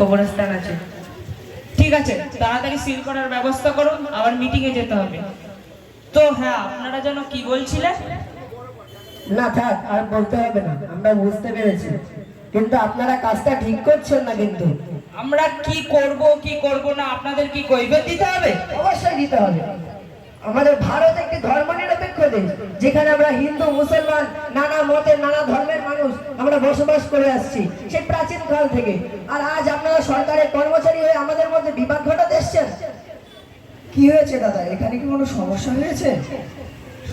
কবরস্থান আছে। ঠিক আছে, তাড়াতাড়ি সিল করার ব্যবস্থা করুন, আবার মিটিংয়ে যেতে হবে। তো হ্যাঁ, আপনারা যেন কি বলছিলেন? না থাক, আর বলতে হবে না, আমরা বুঝতে পেরেছি, কিন্তু আপনারা কাজটা ঠিক করছেন না। কিন্তু আমরা কি করব না আপনাদের কি কৈফিয়ত দিতে হবে? অবশ্যই দিতে হবে। আমাদের ভারত একটি ধর্মনিরপেক্ষ দেশ, যেখানে আমরা হিন্দু মুসলমান নানা মতের নানা ধর্মের মানুষ আমরা বসবাস করে আসছি সেই প্রাচীন কাল থেকে। আর আজ আপনারা সরকারের কর্মচারী হয়ে আমাদের মধ্যে বিবাদ ঘটাতে এসছেন। কি হয়েছে দাদা, এখানে কি কোনো সমস্যা হয়েছে?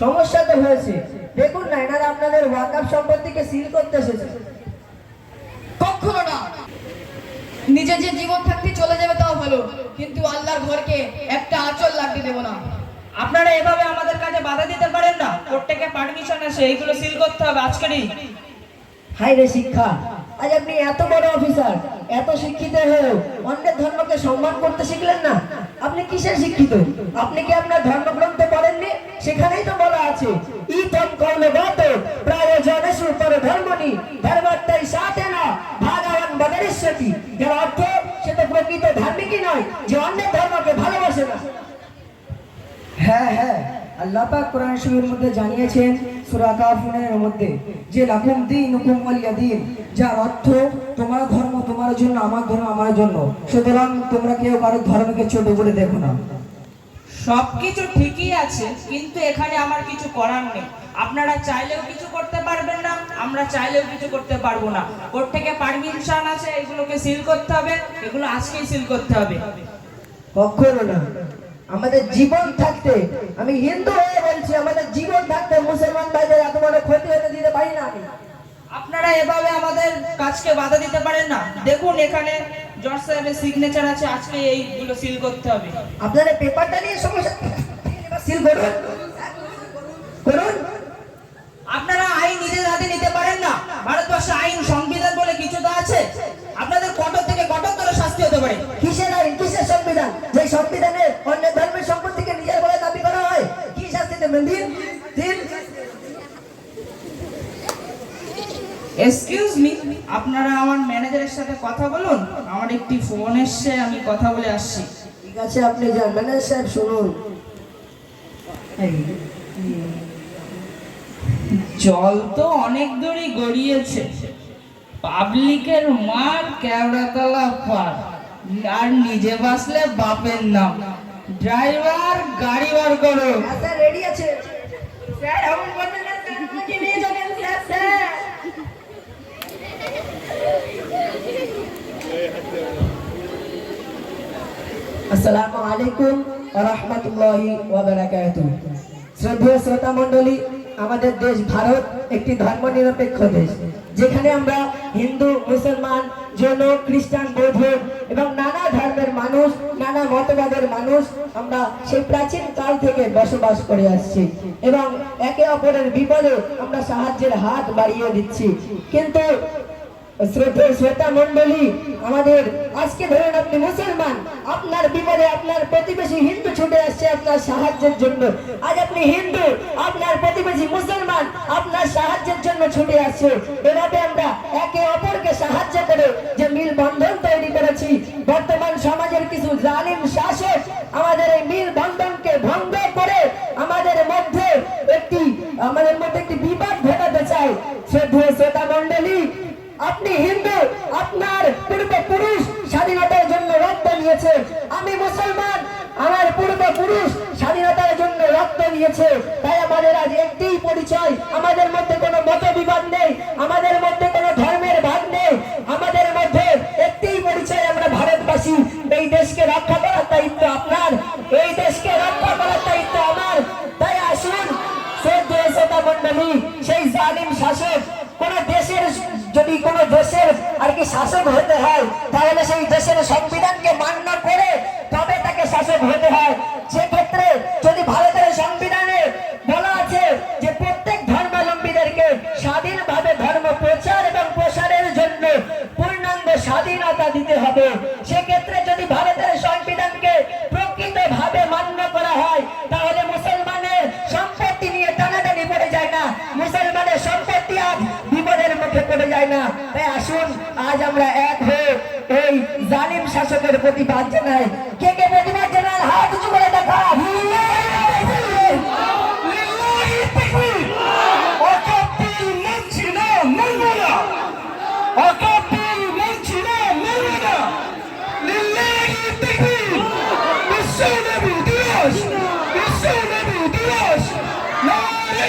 সমস্যা তো হয়েছে, দেখুন না, এনারা আপনাদের ওয়াকফ সম্পত্তিকে সিল করতে এসেছে। কখনো না, নিজে যে জীবন থাকতে চলে যাবে তাও ভালো, কিন্তু আল্লাহর ঘরকে একটা আঁচল লাগতে দেব না। আপনারা এভাবে আমাদের কাজে বাধা দিতে পারেন না। কোর্ট থেকে পারমিশন আছে, এইগুলো সিল করতে হবে আজকেরই। হাই রে শিক্ষা, আজ আপনি এত বড় অফিসার, এত শিক্ষিত হয়েও অন্যের ধর্মকে সম্মান করতে শিখলেন না। আপনি কিসের শিক্ষিত? আপনি কি আপনার ধর্মগ্রন্থ পড়েননি? সেখানেই তো বলা আছে, ইতম কর্মে গত প্রয়োজনেষু পর ধর্মনি ধর্মাত্মাই সাথে না ভাগাবান বদরিষ্যতি। যার অর্থ, সে তো প্রকৃত ধার্মিকই নয় যে অন্যের ধর্মকে ভালোবাসে না। হ্যাঁ হ্যাঁ, আল্লাহ পাক কোরআন শরীফের মধ্যে জানিয়েছেন সূরা কাফের মধ্যে যে লাকুম দীনুকুম ওয়ালিয়া দীন, যার অর্থ তোমার ধর্ম তোমার জন্য, আমার ধর্ম আমার জন্য, সুতরাং তোমরা কেউ কারো ধর্মকে ছোট করে দেখো না। সবকিছু ঠিকই আছে, কিন্তু এখানে আমার কিছু করার নেই। আপনারা চাইলেও কিছু করতে পারবেন না, আমরা চাইলেও কিছু করতে পারবো না। কোর্ট থেকে পারমিশন আছে, এগুলোকে সিল করতে হবে, এগুলো আজকেই সিল করতে হবে। কখনো না, আমাদের জীবন থাকতে, আমি হিন্দু হয়ে বলছি, আমাদের জীবন থাকতে মুসলমান ভাইদের এত বড় ক্ষতি হতে দিতে পারি না আমি। আপনারা এভাবে আমাদের কাজকে বাধা দিতে পারেন না। দেখুন, এখানে জজ সাহেবের সিগনেচার আছে, আজকে এইগুলো সিল করতে হবে। আপনারা পেপারটা নিয়ে সমস্যা, সিল করুন করুন। আপনারা আইন নিজের হাতে নিতে পারেন না। ভারতবর্ষে আইন সংবিধান বলে কিছু তো আছে, আপনাদের কঠোর থেকে কঠোরতর শাস্তি হতে পারে। কিসের আইন, কিসের সংবিধান? যে সংবিধানে অন্য ধর্মের সম্পত্তিকে নিজের বলে দাবি করা হয়, কি শাস্তি দেবেন? দিন দিন। এক্সকিউজ মি, আপনারা আমার ম্যানেজারের সাথে কথা বলুন, আমার একটি ফোন এসছে, আমি কথা বলে আসছি। ঠিক আছে, আপনি যান। ম্যানেজার সাহেব শুনুন, জল তো অনেক দূরই গড়িয়েছে, পাবলিকের মার কেওড়াতলা পার, আর নিজে বাসলে বাপের নাম। ড্রাইভার গাড়ি বার করো। আচ্ছা রেডি আছে। স্যার, এমন করবেন না স্যার, আমাকে নিয়ে যাবেন স্যার। স্যার, আসসালামু আলাইকুম ওয়া রাহমাতুল্লাহি ওয়া বারাকাতুহু। শ্রদ্ধেয় শ্রোতা মণ্ডলী, আমাদের দেশ ভারত একটি ধর্মনিরপেক্ষ দেশ, যেখানে আমরা হিন্দু মুসলমান জৈন খ্রিস্টান বৌদ্ধ এবং নানা ধর্মের মানুষ, নানা মতবাদের মানুষ আমরা সেই প্রাচীন কাল থেকে বসবাস করে আসছি এবং একে অপরের বিপদে আমরা সাহায্যের হাত বাড়িয়ে দিচ্ছি। কিন্তু শ্রদ্ধেয় শ্রোতা মণ্ডলী, আমাদের আজকে ধরেন আপনি মুসলমান, আপনার বিপদে আপনার প্রতিবেশী হিন্দু ছুটে আসছে আপনার সাহায্যের জন্য। আজ আপনি হিন্দু, আপনার প্রতিবেশী মুসলমান আপনার সাহায্যের জন্য ছুটে আসছে। এভাবে আমরা একে অপরকে সাহায্য করে যে মিল বন্ধন তৈরি করেছি, বর্তমান সমাজের কিছু জালিম শাসক আমাদের এই মিল বন্ধনকে ভঙ্গ করে আমাদের মধ্যে একটি বিবাদ ঘটাতে চায়। শ্রদ্ধেয় শ্রোতা মণ্ডলী, আপনি হিন্দু, আপনার পূর্বপুরুষ স্বাধীনতার জন্য রক্ত দিয়েছে। আমি মুসলমান, আমার পূর্বপুরুষ স্বাধীনতার জন্য রক্ত দিয়েছে। তাই আমাদের আজ একটিই পরিচয়, আমাদের মধ্যে কোনো মতবিবাদ নেই, আমাদের মধ্যে কোনো ধর্মের ভাগ নেই, আমাদের মধ্যে একটিই পরিচয়, আমরা ভারতবাসী। এই দেশকে রক্ষা করার দায়িত্ব আপনার, এই দেশকে রক্ষা করার দায়িত্ব আমার। তাই আসুন শ্রদ্ধেয় শ্রোতা মণ্ডলী, সেই জালিম শাসক যদি কোন দেশের আর কি শাসক হতে হয়, তাহলে সেই দেশের সংবিধানকে মান্য করে তবে তাকে শাসক হতে হয়। সেক্ষেত্রে যদি ভারতের সংবিধানে বলা আছে যে প্রত্যেক ধর্মাবলম্বীদেরকে স্বাধীনভাবে ধর্ম প্রচার এবং প্রসারের জন্য পূর্ণাঙ্গ স্বাধীনতা দিতে হবে, সেক্ষেত্রে যদি ভারতের সংবিধানকে প্রকৃতভাবে মান্য করা হয়, তাহলে মুসলমানের সম্পত্তি নিয়ে টানাটানি পড়ে যায় না, মুসলমানের সম্পত্তি আজ বিপদের মুখে পড়ে যায় না। তাই আসুন আজ আমরা এক হয়ে এই জালিম শাসকের প্রতিবাদ জানায়। কে কে প্রতিবাদ জানায় হাত উঁচু করে দেখা। বিশ্ব নবী দিবস, নারে